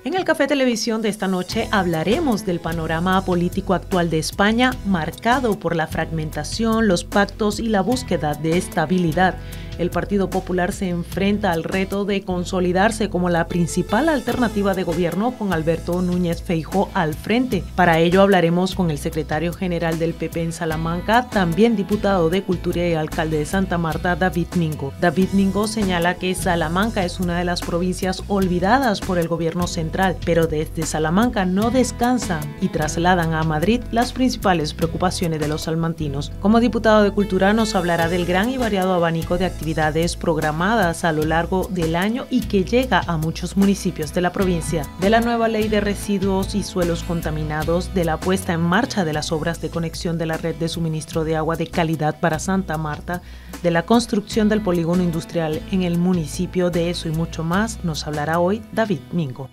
En el Café Televisión de esta noche hablaremos del panorama político actual de España, marcado por la fragmentación, los pactos y la búsqueda de estabilidad. El Partido Popular se enfrenta al reto de consolidarse como la principal alternativa de gobierno con Alberto Núñez Feijóo al frente. Para ello hablaremos con el secretario general del PP en Salamanca, también diputado de Cultura y alcalde de Santa Marta, David Mingo. David Mingo señala que Salamanca es una de las provincias olvidadas por el gobierno central, pero desde Salamanca no descansan y trasladan a Madrid las principales preocupaciones de los salmantinos. Como diputado de Cultura nos hablará del gran y variado abanico de actividades programadas a lo largo del año y que llega a muchos municipios de la provincia, de la nueva ley de residuos y suelos contaminados, de la puesta en marcha de las obras de conexión de la red de suministro de agua de calidad para Santa Marta, de la construcción del polígono industrial en el municipio. De eso y mucho más nos hablará hoy David Mingo.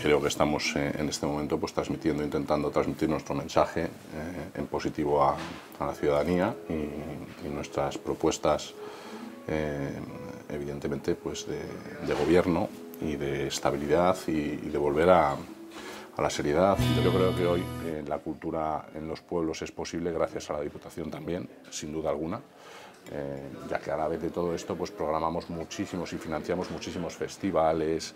Creo que estamos en este momento pues intentando transmitir nuestro mensaje en positivo a la ciudadanía y nuestras propuestas evidentemente pues de gobierno y de estabilidad y de volver a la seriedad. Yo creo que hoy la cultura en los pueblos es posible gracias a la Diputación también, sin duda alguna. Ya que a la vez de todo esto pues programamos muchísimos y financiamos muchísimos festivales,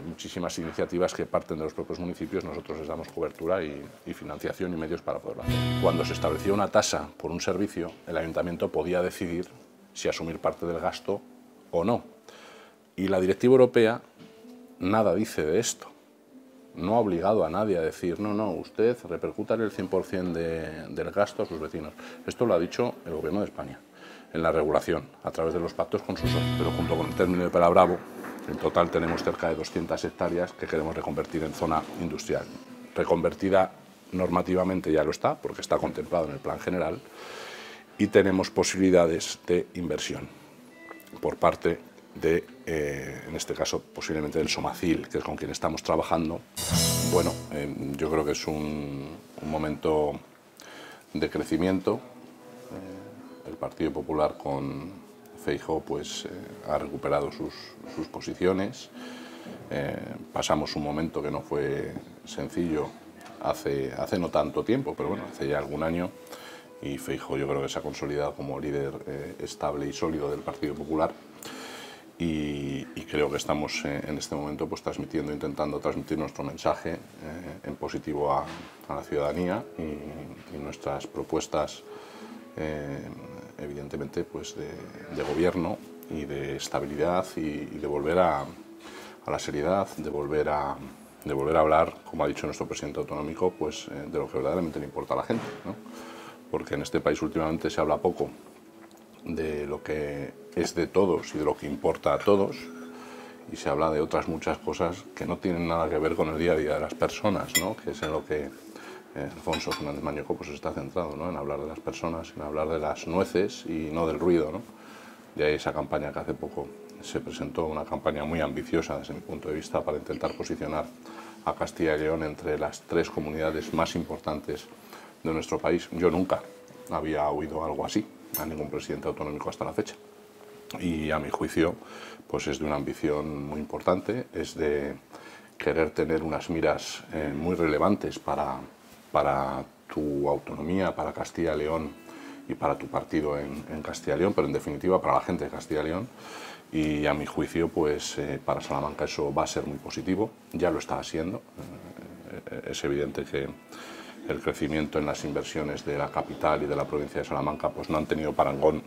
muchísimas iniciativas que parten de los propios municipios. Nosotros les damos cobertura y financiación y medios para poderlo hacer. Cuando se establecía una tasa por un servicio, el ayuntamiento podía decidir si asumir parte del gasto o no. Y la directiva europea nada dice de esto. No ha obligado a nadie a decir, no, usted repercútale el 100% del gasto a sus vecinos. Esto lo ha dicho el Gobierno de España en la regulación, a través de los pactos con sus socios. Pero junto con el término de Perabravo, en total tenemos cerca de 200 hectáreas que queremos reconvertir en zona industrial. Reconvertida normativamente ya lo está, porque está contemplado en el plan general, y tenemos posibilidades de inversión por parte de, en este caso, posiblemente del Somacil, que es con quien estamos trabajando. Bueno, yo creo que es un momento de crecimiento. El Partido Popular con Feijóo pues, ha recuperado sus posiciones. Pasamos un momento que no fue sencillo hace no tanto tiempo, pero bueno, hace ya algún año, y Feijóo yo creo que se ha consolidado como líder estable y sólido del Partido Popular. Y creo que estamos en este momento pues, intentando transmitir nuestro mensaje en positivo a la ciudadanía y nuestras propuestas evidentemente pues de gobierno y de estabilidad y de volver a la seriedad, de volver a hablar, como ha dicho nuestro presidente autonómico, pues de lo que verdaderamente le importa a la gente, ¿no? Porque en este país últimamente se habla poco de lo que es de todos y de lo que importa a todos, y se habla de otras muchas cosas que no tienen nada que ver con el día a día de las personas, ¿no? Que es en lo que Alfonso Fernández Mañueco pues está centrado, ¿no? En hablar de las personas, en hablar de las nueces y no del ruido, ¿no? De ahí esa campaña que hace poco se presentó, una campaña muy ambiciosa desde mi punto de vista para intentar posicionar a Castilla y León entre las 3 comunidades más importantes de nuestro país. Yo nunca había oído algo así a ningún presidente autonómico hasta la fecha. Y a mi juicio pues es de una ambición muy importante, es de querer tener unas miras muy relevantes para tu autonomía, para Castilla y León y para tu partido en Castilla y León, pero en definitiva para la gente de Castilla y León. Y a mi juicio, pues para Salamanca eso va a ser muy positivo, ya lo está haciendo. Es evidente que el crecimiento en las inversiones de la capital y de la provincia de Salamanca pues no han tenido parangón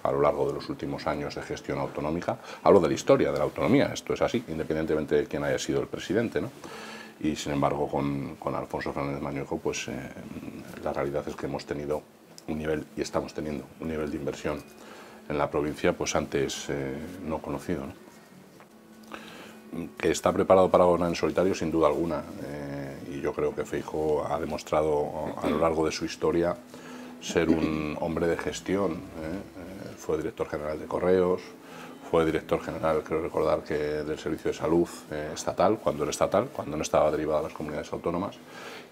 a lo largo de los últimos años de gestión autonómica. Hablo de la historia de la autonomía, esto es así, independientemente de quién haya sido el presidente, ¿no? Y sin embargo con Alfonso Fernández Mañueco pues la realidad es que hemos tenido un nivel, y estamos teniendo un nivel de inversión en la provincia pues antes no conocido, ¿no? Que está preparado para gobernar en solitario sin duda alguna, y yo creo que Feijóo ha demostrado a lo largo de su historia ser un hombre de gestión. Fue director general de Correos, fue director general, creo recordar, que del Servicio de Salud estatal, cuando no estaba derivado a las comunidades autónomas,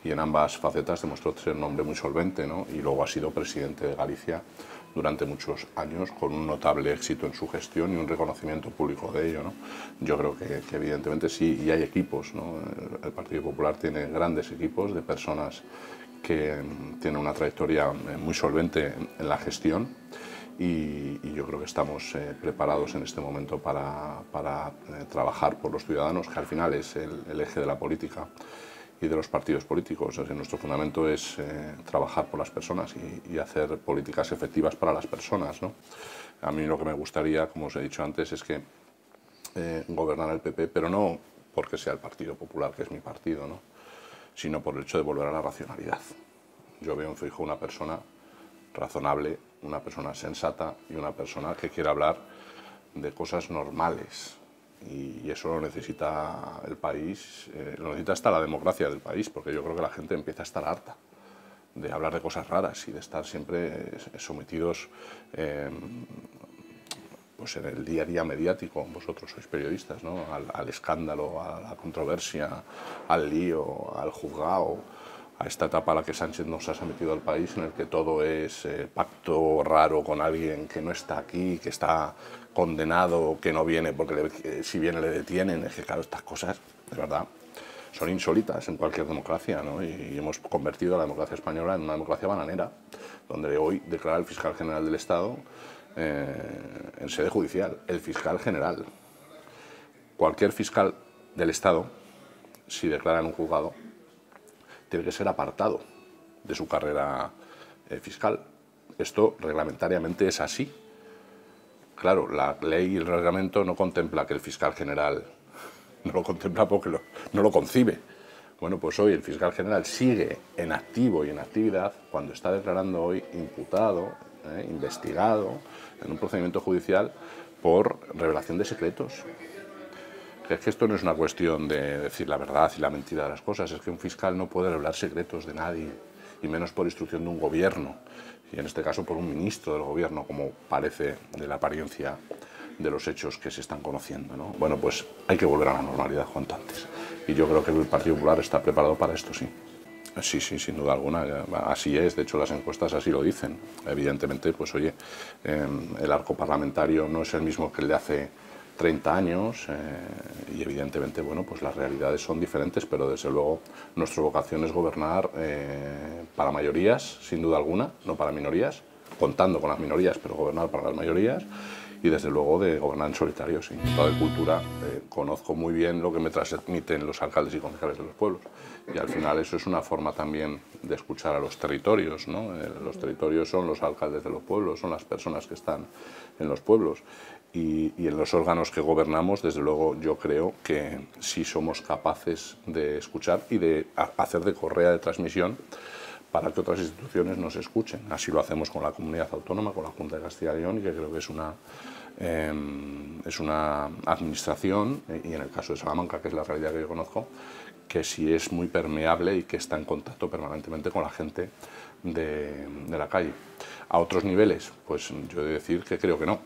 y en ambas facetas demostró ser un hombre muy solvente, ¿no? Y luego ha sido presidente de Galicia durante muchos años, con un notable éxito en su gestión y un reconocimiento público de ello, ¿no? Yo creo que evidentemente sí, y hay equipos, ¿no? El Partido Popular tiene grandes equipos de personas que tienen una trayectoria muy solvente en la gestión, y yo creo que estamos preparados en este momento para trabajar por los ciudadanos, que al final es el eje de la política y de los partidos políticos. O sea, nuestro fundamento es trabajar por las personas y hacer políticas efectivas para las personas, ¿no? A mí lo que me gustaría, como os he dicho antes, es que gobernara el PP, pero no porque sea el Partido Popular, que es mi partido, ¿no?, sino por el hecho de volver a la racionalidad. Yo veo en Feijóo una persona razonable, una persona sensata y una persona que quiere hablar de cosas normales. Y eso lo necesita el país, lo necesita hasta la democracia del país, porque yo creo que la gente empieza a estar harta de hablar de cosas raras y de estar siempre sometidos pues en el día a día mediático. Vosotros sois periodistas, ¿no?, al escándalo, a la controversia, al lío, al juzgado, a esta etapa a la que Sánchez nos ha sometido al país, en el que todo es pacto raro con alguien que no está aquí, que está condenado, que no viene porque si viene le detienen. Es que claro, estas cosas, de verdad, son insólitas en cualquier democracia, ¿no? Y hemos convertido a la democracia española en una democracia bananera, donde hoy declara el fiscal general del Estado en sede judicial, el fiscal general. Cualquier fiscal del Estado, si declara en un juzgado, tiene que ser apartado de su carrera fiscal. Esto reglamentariamente es así. Claro, la ley y el reglamento no contempla que el fiscal general, no lo contempla porque no lo concibe. Bueno, pues hoy el fiscal general sigue en activo y en actividad cuando está declarando hoy imputado, investigado en un procedimiento judicial por revelación de secretos. Es que esto no es una cuestión de decir la verdad y la mentira de las cosas, es que un fiscal no puede revelar secretos de nadie, y menos por instrucción de un gobierno, y en este caso por un ministro del gobierno, como parece de la apariencia de los hechos que se están conociendo, ¿no? Bueno, pues hay que volver a la normalidad cuanto antes, y yo creo que el Partido Popular está preparado para esto, sí. Sí, sí, sin duda alguna, así es, de hecho las encuestas así lo dicen. Evidentemente, pues oye, el arco parlamentario no es el mismo que el de hace 30 años y evidentemente, bueno, pues las realidades son diferentes, pero desde luego nuestra vocación es gobernar para mayorías, sin duda alguna, no para minorías, contando con las minorías, pero gobernar para las mayorías, y desde luego de gobernar en solitario. Sin diputado de Cultura conozco muy bien lo que me transmiten los alcaldes y concejales de los pueblos, y al final eso es una forma también de escuchar a los territorios, ¿no? Los territorios son los alcaldes de los pueblos, son las personas que están en los pueblos, y en los órganos que gobernamos, desde luego yo creo que sí somos capaces de escuchar y de hacer de correa de transmisión para que otras instituciones nos escuchen. Así lo hacemos con la comunidad autónoma, con la Junta de Castilla y León, y que creo que es una administración, y en el caso de Salamanca, que es la realidad que yo conozco, que sí es muy permeable y que está en contacto permanentemente con la gente de la calle. A otros niveles, pues yo he de decir que creo que no.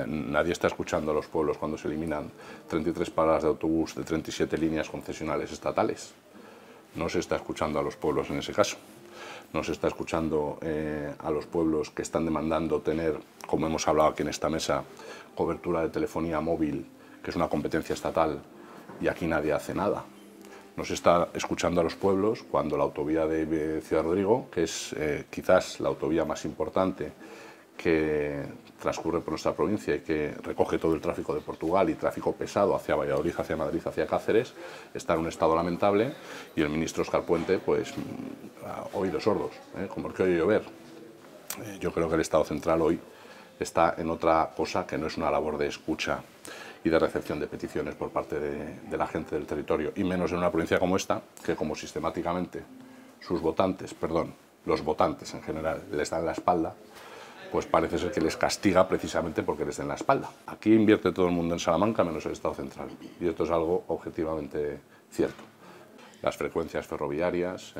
Nadie está escuchando a los pueblos cuando se eliminan 33 paradas de autobús de 37 líneas concesionales estatales. No se está escuchando a los pueblos en ese caso. No se está escuchando a los pueblos que están demandando tener, como hemos hablado aquí en esta mesa, cobertura de telefonía móvil, que es una competencia estatal, y aquí nadie hace nada. No se está escuchando a los pueblos cuando la autovía de Ciudad Rodrigo, que es quizás la autovía más importante que transcurre por nuestra provincia y que recoge todo el tráfico de Portugal y tráfico pesado hacia Valladolid, hacia Madrid, hacia Cáceres, está en un estado lamentable, y el ministro Óscar Puente, pues, a oídos sordos, como el que oye llover. Yo creo que el Estado central hoy está en otra cosa que no es una labor de escucha y de recepción de peticiones por parte de la gente del territorio, y menos en una provincia como esta, que como sistemáticamente sus votantes, perdón, los votantes en general, les dan la espalda, pues parece ser que les castiga precisamente porque les den la espalda. Aquí invierte todo el mundo en Salamanca menos el Estado central, y esto es algo objetivamente cierto. Las frecuencias ferroviarias,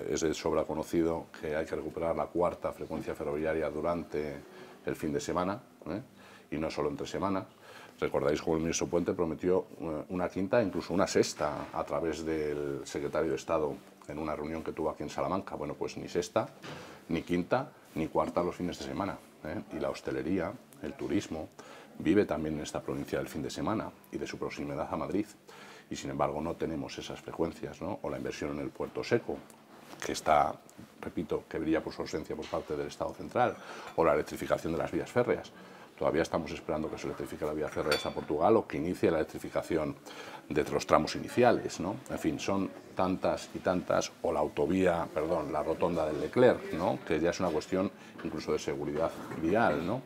es de sobra conocido que hay que recuperar la cuarta frecuencia ferroviaria durante el fin de semana, y no solo entre semana. Recordáis cómo el ministro Puente prometió una quinta, incluso una sexta, a través del secretario de Estado en una reunión que tuvo aquí en Salamanca. Bueno, pues ni sexta, ni quinta, ni cuarta los fines de semana. Y la hostelería, el turismo, vive también en esta provincia del fin de semana y de su proximidad a Madrid. Y sin embargo no tenemos esas frecuencias, ¿no? O la inversión en el puerto seco, que está, repito, que brilla por su ausencia por parte del Estado central, o la electrificación de las vías férreas. Todavía estamos esperando que se electrifique la vía férrea hasta Portugal o que inicie la electrificación de los tramos iniciales, ¿no? En fin, son tantas y tantas, o la rotonda del Leclerc, ¿no? Que ya es una cuestión incluso de seguridad vial, ¿no?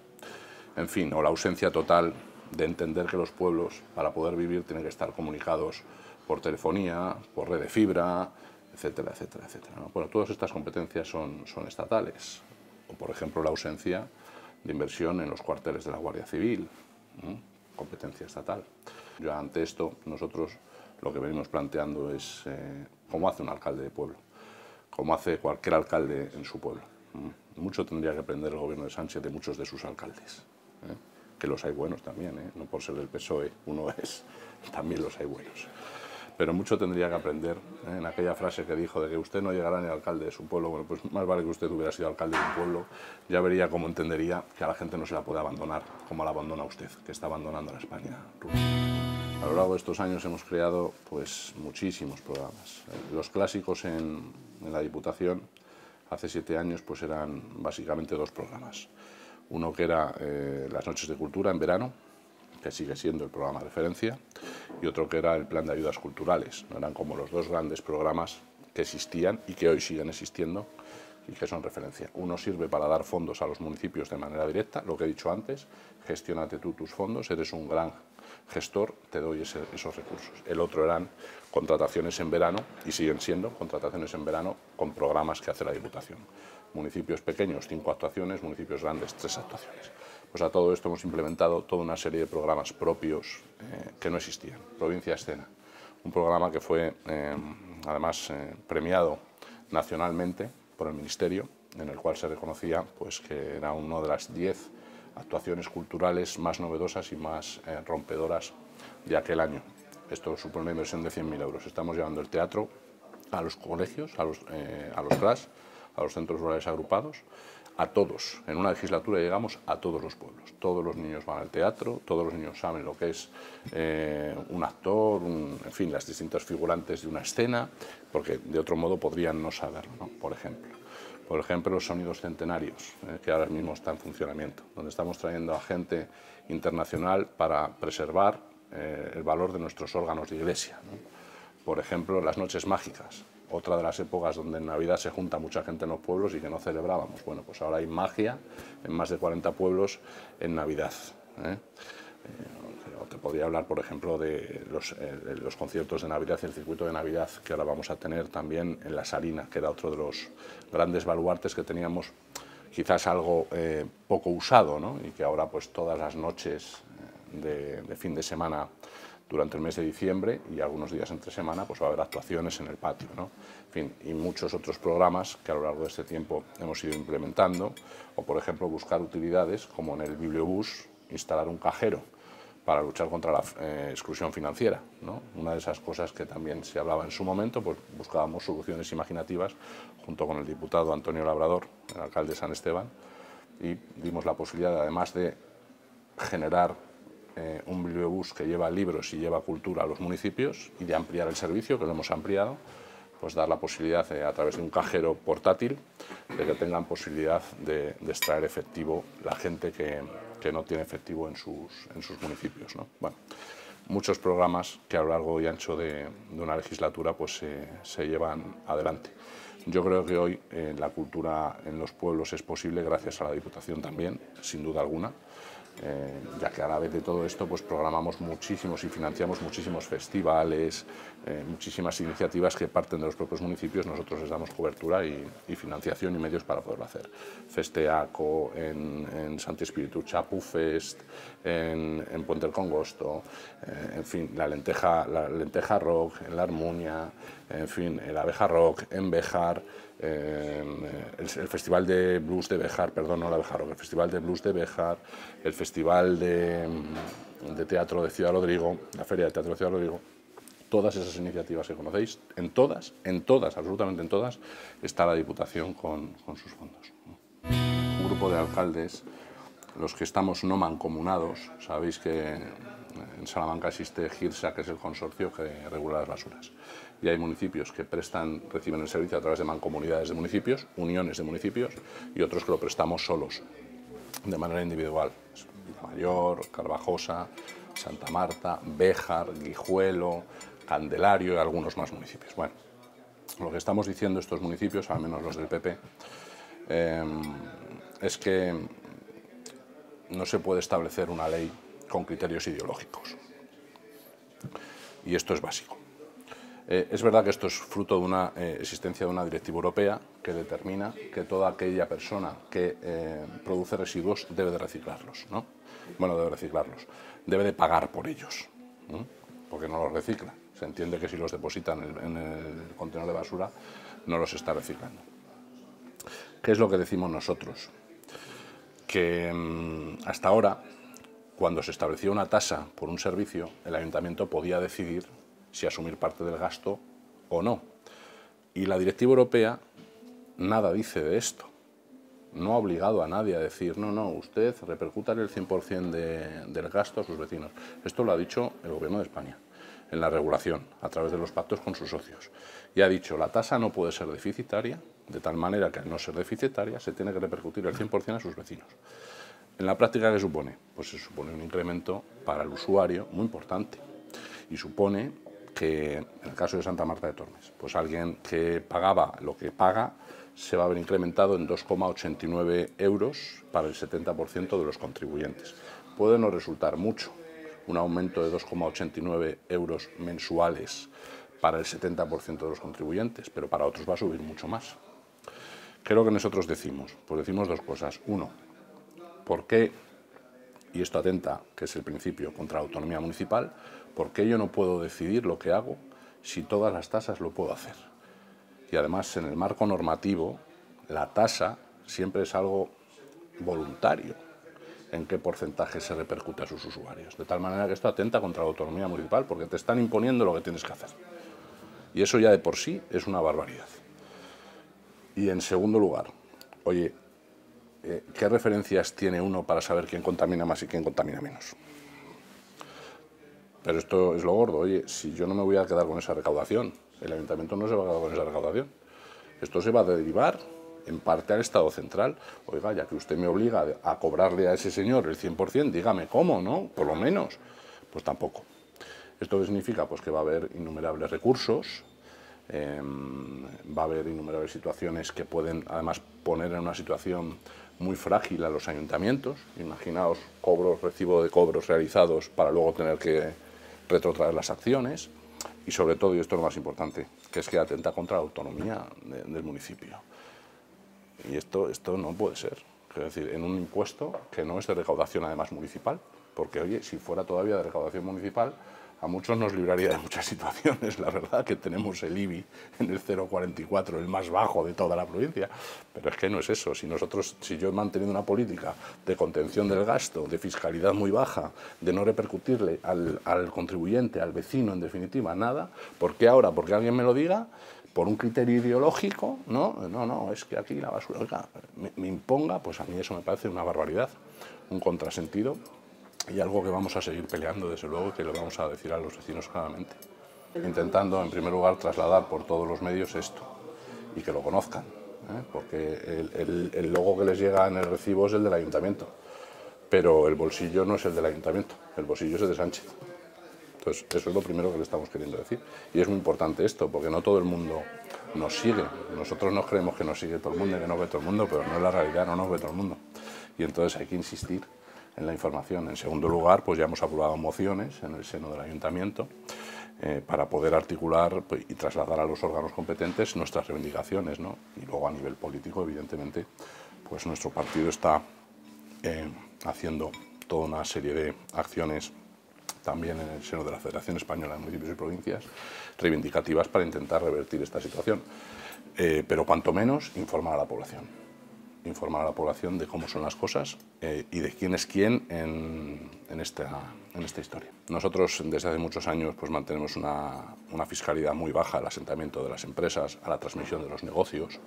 En fin, o la ausencia total de entender que los pueblos, para poder vivir, tienen que estar comunicados por telefonía, por red de fibra, etcétera, etcétera, etcétera, ¿no? Bueno, todas estas competencias son estatales. O, por ejemplo, la ausencia de inversión en los cuarteles de la Guardia Civil, ¿no? Competencia estatal. Ya ante esto, nosotros lo que venimos planteando es cómo hace un alcalde de pueblo, cómo hace cualquier alcalde en su pueblo. Mucho tendría que aprender el gobierno de Sánchez de muchos de sus alcaldes, que los hay buenos también, no por ser del PSOE, uno es, también los hay buenos. Pero mucho tendría que aprender en aquella frase que dijo de que usted no llegará ni alcalde de su pueblo. Bueno, pues más vale que usted hubiera sido alcalde de un pueblo, ya vería cómo entendería que a la gente no se la puede abandonar, como la abandona usted, que está abandonando la España rural. A lo largo de estos años hemos creado pues muchísimos programas. Los clásicos en la Diputación, hace 7 años, pues eran básicamente 2 programas. Uno que era las noches de cultura en verano, que sigue siendo el programa de referencia, y otro que era el plan de ayudas culturales. Eran como los 2 grandes programas que existían y que hoy siguen existiendo y que son referencia. Uno sirve para dar fondos a los municipios de manera directa, lo que he dicho antes, gestiónate tú tus fondos, eres un gran gestor, te doy esos recursos. El otro eran contrataciones en verano, y siguen siendo contrataciones en verano con programas que hace la Diputación. Municipios pequeños, 5 actuaciones, municipios grandes, 3 actuaciones. Pues a todo esto hemos implementado toda una serie de programas propios que no existían. Provincia Escena, un programa que fue además premiado nacionalmente por el Ministerio, en el cual se reconocía pues, que era una de las 10 actuaciones culturales más novedosas y más rompedoras de aquel año. Esto supone una inversión de 100.000 euros. Estamos llevando el teatro a los colegios, a los CRAS, a los centros rurales agrupados, a todos. En una legislatura llegamos a todos los pueblos. Todos los niños van al teatro, todos los niños saben lo que es un actor, en fin, las distintas figurantes de una escena, porque de otro modo podrían no saberlo, ¿no? Por ejemplo, los sonidos centenarios, que ahora mismo están en funcionamiento, donde estamos trayendo a gente internacional para preservar el valor de nuestros órganos de iglesia, ¿no? Por ejemplo, las noches mágicas, otra de las épocas donde en Navidad se junta mucha gente en los pueblos y que no celebrábamos. Bueno, pues ahora hay magia en más de 40 pueblos en Navidad. Te podría hablar, por ejemplo, de los conciertos de Navidad y el circuito de Navidad que ahora vamos a tener también en La Salina, que era otro de los grandes baluartes que teníamos, quizás algo poco usado, ¿no? Y que ahora pues todas las noches de fin de semana durante el mes de diciembre y algunos días entre semana pues va a haber actuaciones en el patio, ¿no? En fin, y muchos otros programas que a lo largo de este tiempo hemos ido implementando, o por ejemplo buscar utilidades como en el bibliobús instalar un cajero para luchar contra la exclusión financiera, ¿no? Una de esas cosas que también se hablaba en su momento, pues buscábamos soluciones imaginativas junto con el diputado Antonio Labrador, el alcalde de San Esteban, y dimos la posibilidad, además de generar un bibliobús que lleva libros y lleva cultura a los municipios y de ampliar el servicio, que lo hemos ampliado, pues dar la posibilidad a través de un cajero portátil de que tengan posibilidad de extraer efectivo la gente que no tiene efectivo en sus municipios, ¿no? Bueno, muchos programas que a lo largo y ancho de una legislatura pues, se llevan adelante. Yo creo que hoy la cultura en los pueblos es posible gracias a la Diputación también, sin duda alguna. Ya que a la vez de todo esto pues programamos muchísimos y financiamos muchísimos festivales, muchísimas iniciativas que parten de los propios municipios. Nosotros les damos cobertura y financiación y medios para poderlo hacer. Festeaco, en Santi Espíritu, Chapufest, en Puente del Congosto, en fin, la lenteja rock, en la Armuña, en fin, el Abeja Rock, en Béjar, el Festival de Blues de Béjar, perdón, no la Abeja Rock, el Festival de Blues de Béjar, el Festival de de Teatro de Ciudad Rodrigo, la Feria de Teatro de Ciudad Rodrigo, todas esas iniciativas que conocéis, en todas, absolutamente en todas, está la Diputación con sus fondos. Un grupo de alcaldes, los que estamos no mancomunados, sabéis que en Salamanca existe GIRSA, que es el consorcio que regula las basuras. Y hay municipios que reciben el servicio a través de mancomunidades de municipios, uniones de municipios, y otros que lo prestamos solos, de manera individual. Mayor, Carvajosa, Santa Marta, Béjar, Guijuelo, Candelario y algunos más municipios. Bueno, lo que estamos diciendo estos municipios, al menos los del PP, es que no se puede establecer una ley con criterios ideológicos. Y esto es básico. Es verdad que esto es fruto de una existencia de una directiva europea que determina que toda aquella persona que produce residuos debe de reciclarlos, ¿no? Bueno, debe reciclarlos, debe de pagar por ellos, ¿no? Porque no los recicla. Se entiende que si los depositan en el contenedor de basura no los está reciclando. ¿Qué es lo que decimos nosotros? Que hasta ahora, cuando se establecía una tasa por un servicio, el ayuntamiento podía decidir si asumir parte del gasto o no. Y la directiva europea nada dice de esto. No ha obligado a nadie a decir, no, usted repercútale el 100% del gasto a sus vecinos. Esto lo ha dicho el Gobierno de España, en la regulación, a través de los pactos con sus socios. Y ha dicho, la tasa no puede ser deficitaria, de tal manera que al no ser deficitaria se tiene que repercutir el 100% a sus vecinos. ¿En la práctica qué supone? Pues se supone un incremento para el usuario muy importante. Y supone que, en el caso de Santa Marta de Tormes, pues alguien que pagaba lo que paga se va a ver incrementado en 2,89 euros para el 70% de los contribuyentes. Puede no resultar mucho, un aumento de 2,89 euros mensuales para el 70% de los contribuyentes, pero para otros va a subir mucho más. ¿Qué es lo que nosotros decimos? Pues decimos dos cosas. Uno, ¿por qué, y esto atenta, que es el principio, contra la autonomía municipal, por qué yo no puedo decidir lo que hago si todas las tasas lo puedo hacer? Y además, en el marco normativo, la tasa siempre es algo voluntario en qué porcentaje se repercute a sus usuarios. De tal manera que esto atenta contra la autonomía municipal, porque te están imponiendo lo que tienes que hacer. Y eso ya de por sí es una barbaridad. Y en segundo lugar, oye, ¿qué referencias tiene uno para saber quién contamina más y quién contamina menos? Pero esto es lo gordo. Oye, si yo no me voy a quedar con esa recaudación, el ayuntamiento no se va a quedar con esa recaudación. Esto se va a derivar en parte al Estado central. Oiga, ya que usted me obliga a cobrarle a ese señor el 100%, dígame cómo, ¿no? Por lo menos. Pues tampoco. ¿Esto qué significa? Pues que va a haber innumerables recursos, va a haber innumerables situaciones que pueden además poner en una situación muy frágil a los ayuntamientos. Imaginaos recibo de cobros realizados para luego tener que retrotraer las acciones. Y sobre todo, y esto es lo más importante, que es que atenta contra la autonomía del municipio. Y esto no puede ser. Es decir, en un impuesto que no es de recaudación además municipal, porque oye, si fuera todavía de recaudación municipal, a muchos nos libraría de muchas situaciones. La verdad que tenemos el IBI en el 0,44, el más bajo de toda la provincia, pero es que no es eso. Si yo he mantenido una política de contención del gasto, de fiscalidad muy baja, de no repercutirle al contribuyente, al vecino, en definitiva, nada, ¿por qué ahora? Porque alguien me lo diga, por un criterio ideológico, no, es que aquí la basura, oiga, me imponga, pues a mí eso me parece una barbaridad, un contrasentido. Y algo que vamos a seguir peleando, desde luego, que lo vamos a decir a los vecinos claramente. Intentando, en primer lugar, trasladar por todos los medios esto y que lo conozcan, porque el logo que les llega en el recibo es el del ayuntamiento, pero el bolsillo no es el del ayuntamiento, el bolsillo es el de Sánchez. Entonces, eso es lo primero que le estamos queriendo decir. Y es muy importante esto, porque no todo el mundo nos sigue. Nosotros nos creemos que nos sigue todo el mundo y que nos ve todo el mundo, pero no es la realidad, no nos ve todo el mundo. Y entonces hay que insistir en la información. En segundo lugar, pues ya hemos aprobado mociones en el seno del ayuntamiento para poder articular y trasladar a los órganos competentes nuestras reivindicaciones, ¿no? Y luego a nivel político, evidentemente, pues nuestro partido está haciendo toda una serie de acciones también en el seno de la Federación Española de Municipios y Provincias, reivindicativas para intentar revertir esta situación. Pero cuanto menos, informar a la población. informar a la población de cómo son las cosas y de quién es quién en esta historia. Nosotros desde hace muchos años pues mantenemos una fiscalidad muy baja al asentamiento de las empresas, a la transmisión de los negocios,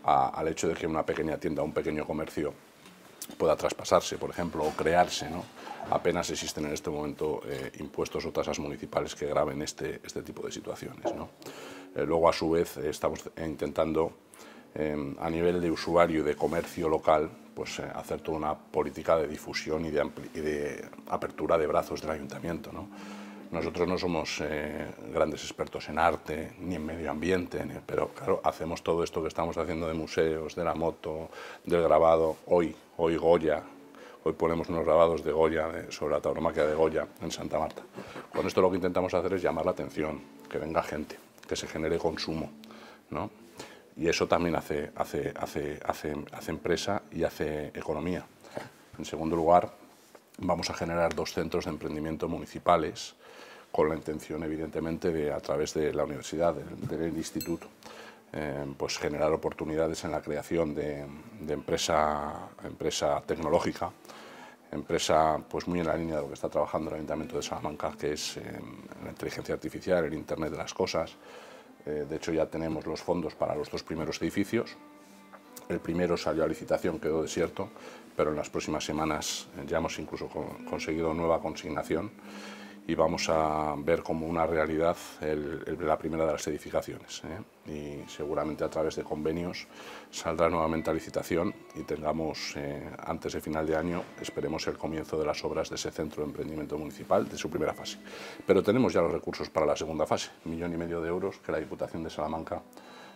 al hecho de que una pequeña tienda, un pequeño comercio pueda traspasarse, por ejemplo, o crearse, ¿no? Apenas existen en este momento impuestos o tasas municipales que graven este tipo de situaciones, ¿no? Luego, a su vez, estamos intentando, a nivel de usuario y de comercio local, pues hacer toda una política de difusión y de apertura de brazos del ayuntamiento, ¿no? Nosotros no somos grandes expertos en arte ni en medio ambiente, pero claro, hacemos todo esto que estamos haciendo de museos, de la moto, del grabado. Hoy Goya, hoy ponemos unos grabados de Goya sobre la tauromaquia de Goya en Santa Marta. Con esto lo que intentamos hacer es llamar la atención, que venga gente, que se genere consumo, ¿no? Y eso también hace empresa y hace economía. En segundo lugar, vamos a generar 2 centros de emprendimiento municipales con la intención, evidentemente, de, a través de la universidad, del instituto, pues generar oportunidades en la creación de empresa tecnológica, empresa pues muy en la línea de lo que está trabajando el Ayuntamiento de Salamanca, que es la inteligencia artificial, el Internet de las cosas. De hecho, ya tenemos los fondos para los 2 primeros edificios. El primero salió a licitación, quedó desierto, pero en las próximas semanas ya hemos incluso conseguido nueva consignación y vamos a ver como una realidad la primera de las edificaciones, y seguramente a través de convenios saldrá nuevamente a licitación y tengamos antes de final de año, esperemos, el comienzo de las obras de ese centro de emprendimiento municipal de su primera fase. Pero tenemos ya los recursos para la segunda fase, 1,5 millones de euros que la Diputación de Salamanca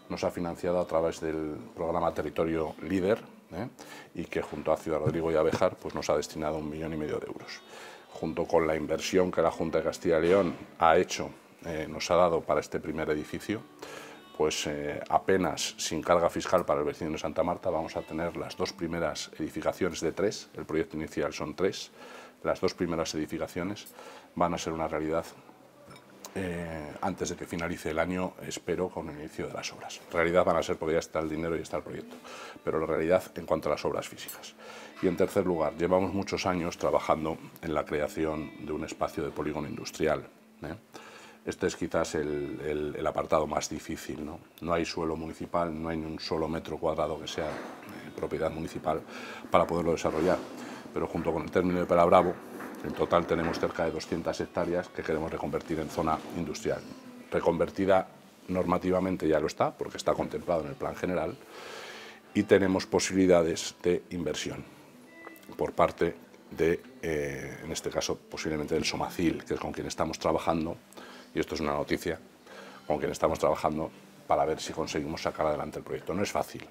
nos ha financiado a través del programa Territorio Líder, y que junto a Ciudad Rodrigo y Abéjar pues nos ha destinado 1,5 millones de euros. Junto con la inversión que la Junta de Castilla y León ha hecho, nos ha dado para este primer edificio, pues apenas sin carga fiscal para el vecino de Santa Marta vamos a tener las 2 primeras edificaciones de 3, el proyecto inicial son 3, las 2 primeras edificaciones van a ser una realidad antes de que finalice el año, espero, con el inicio de las obras. En realidad van a ser porque ya está el dinero y está el proyecto, pero la realidad en cuanto a las obras físicas. Y en tercer lugar, llevamos muchos años trabajando en la creación de un espacio de polígono industrial. Este es quizás el apartado más difícil, ¿no? No hay suelo municipal, no hay ni un solo metro cuadrado que sea propiedad municipal para poderlo desarrollar, pero junto con el término de Pelabravo, en total tenemos cerca de 200 hectáreas que queremos reconvertir en zona industrial. Reconvertida normativamente ya lo está, porque está contemplado en el plan general, y tenemos posibilidades de inversión por parte de, en este caso, posiblemente del Somacil, que es con quien estamos trabajando, y esto es una noticia, con quien estamos trabajando para ver si conseguimos sacar adelante el proyecto. No es fácil.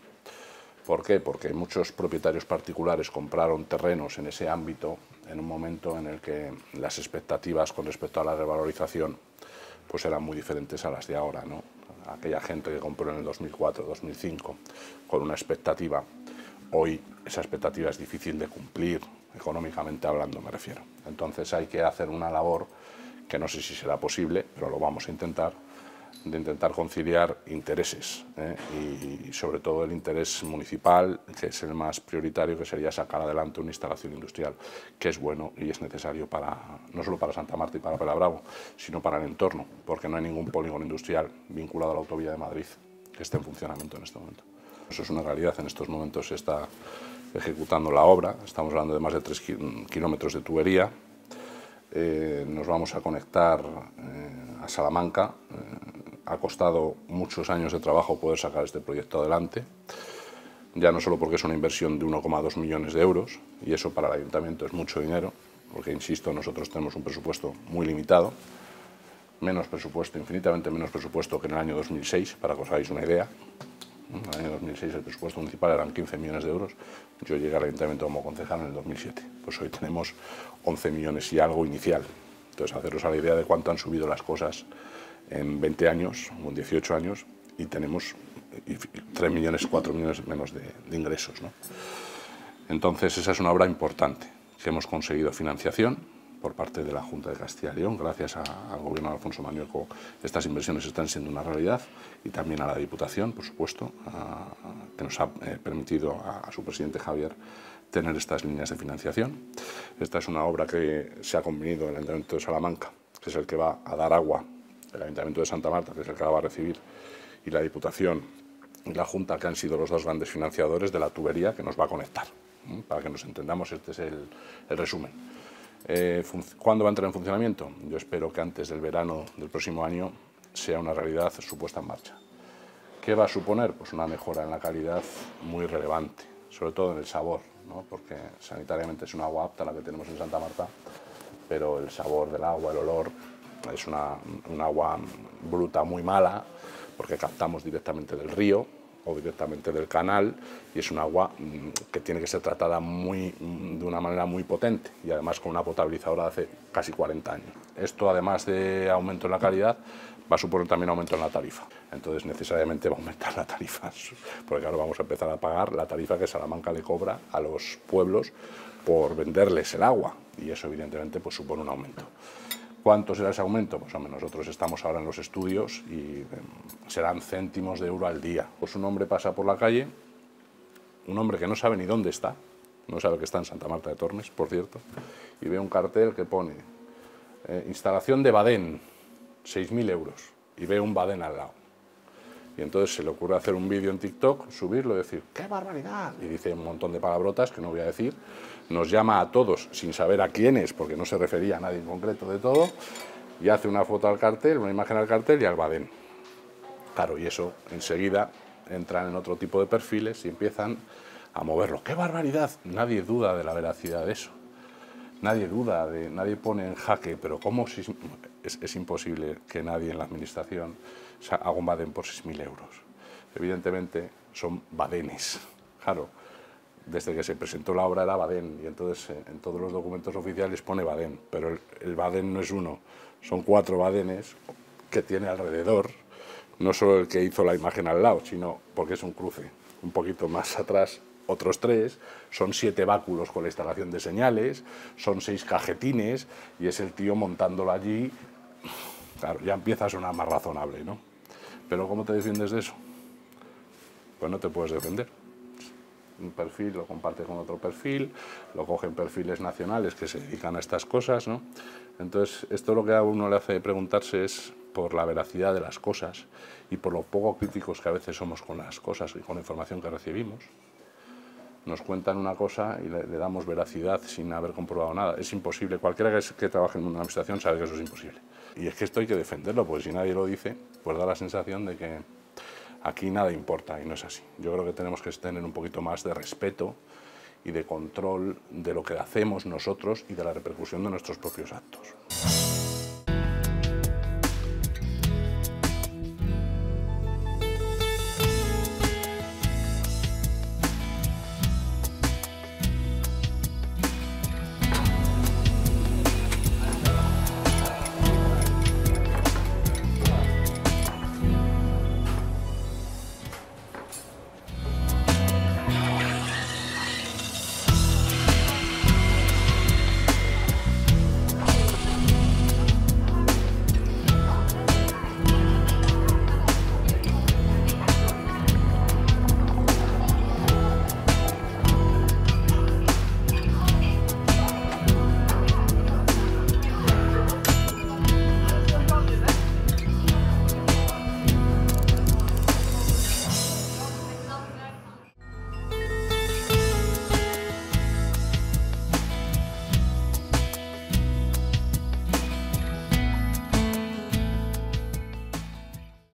¿Por qué? Porque muchos propietarios particulares compraron terrenos en ese ámbito en un momento en el que las expectativas con respecto a la revalorización pues eran muy diferentes a las de ahora, ¿no? Aquella gente que compró en el 2004, 2005 con una expectativa, hoy esa expectativa es difícil de cumplir, económicamente hablando me refiero. Entonces hay que hacer una labor que no sé si será posible, pero lo vamos a intentar, de intentar conciliar intereses, y sobre todo el interés municipal, que es el más prioritario, que sería sacar adelante una instalación industrial, que es bueno y es necesario no solo para Santa Marta y para Pelabravo, sino para el entorno, porque no hay ningún polígono industrial vinculado a la autovía de Madrid que esté en funcionamiento en este momento. Eso es una realidad. En estos momentos se está ejecutando la obra, estamos hablando de más de 3 kilómetros de tubería. Nos vamos a conectar a Salamanca. Ha costado muchos años de trabajo poder sacar este proyecto adelante, ya no solo porque es una inversión de 1,2 millones de euros, y eso para el ayuntamiento es mucho dinero, porque, insisto, nosotros tenemos un presupuesto muy limitado, menos presupuesto, infinitamente menos presupuesto que en el año 2006, para que os hagáis una idea. En el año 2006 el presupuesto municipal eran 15 millones de euros, yo llegué al ayuntamiento como concejal en el 2007, pues hoy tenemos 11 millones y algo inicial. Entonces, haceros a la idea de cuánto han subido las cosas en 20 años, o en 18 años, y tenemos 3 millones, 4 millones menos de ingresos, ¿no? Entonces, esa es una obra importante, que hemos conseguido financiación por parte de la Junta de Castilla y León. Gracias al gobierno de Alfonso Mañueco estas inversiones están siendo una realidad, y también a la Diputación, por supuesto, que nos ha permitido a su presidente Javier tener estas líneas de financiación. Esta es una obra que se ha convenido el Ayuntamiento de Salamanca, que es el que va a dar agua, el Ayuntamiento de Santa Marta, que es el que la va a recibir, y la Diputación y la Junta, que han sido los dos grandes financiadores de la tubería que nos va a conectar. Para que nos entendamos, este es el resumen. ¿Cuándo va a entrar en funcionamiento? Yo espero que antes del verano del próximo año sea una realidad su puesta en marcha. ¿Qué va a suponer? Pues una mejora en la calidad muy relevante, sobre todo en el sabor, ¿no? Porque sanitariamente es un agua apta la que tenemos en Santa Marta, pero el sabor del agua, el olor, es un agua bruta muy mala, porque captamos directamente del río o directamente del canal, y es un agua que tiene que ser tratada de una manera muy potente, y además con una potabilizadora de hace casi 40 años. Esto, además de aumento en la calidad, va a suponer también aumento en la tarifa. Entonces, necesariamente va a aumentar la tarifa, porque ahora vamos a empezar a pagar la tarifa que Salamanca le cobra a los pueblos por venderles el agua, y eso evidentemente pues supone un aumento. ¿Cuánto será ese aumento? Pues hombre, nosotros estamos ahora en los estudios y serán céntimos de euro al día. Pues un hombre pasa por la calle, un hombre que no sabe ni dónde está, no sabe que está en Santa Marta de Tormes, por cierto, y ve un cartel que pone instalación de badén, 6.000 euros, y ve un badén al lado. Y entonces se le ocurre hacer un vídeo en TikTok, subirlo y decir ¡qué barbaridad! Y dice un montón de palabrotas que no voy a decir, nos llama a todos sin saber a quiénes, porque no se refería a nadie en concreto de todo, y hace una foto al cartel, una imagen al cartel y al badén. Claro, y eso enseguida entran en otro tipo de perfiles y empiezan a moverlo. ¡Qué barbaridad! Nadie duda de la veracidad de eso. Nadie duda, nadie pone en jaque, pero ¿cómo es imposible que nadie en la administración haga un badén por 6.000 euros? Evidentemente son badenes, claro. Desde que se presentó la obra era badén, y entonces en todos los documentos oficiales pone badén, pero el badén no es uno, son 4 badenes que tiene alrededor, no solo el que hizo la imagen al lado, sino porque es un cruce, un poquito más atrás otros 3, son 7 báculos con la instalación de señales, son 6 cajetines, y es el tío montándolo allí. Claro, ya empieza a sonar más razonable, ¿no? Pero ¿cómo te defiendes de eso? Pues no te puedes defender. Un perfil lo comparte con otro perfil, lo cogen perfiles nacionales que se dedican a estas cosas, ¿no? Entonces, esto lo que a uno le hace preguntarse es por la veracidad de las cosas y por lo poco críticos que a veces somos con las cosas y con la información que recibimos. Nos cuentan una cosa y le damos veracidad sin haber comprobado nada. Es imposible. Cualquiera que trabaje en una administración sabe que eso es imposible. Y es que esto hay que defenderlo, porque si nadie lo dice, pues da la sensación de que aquí nada importa, y no es así. Yo creo que tenemos que tener un poquito más de respeto y de control de lo que hacemos nosotros y de la repercusión de nuestros propios actos.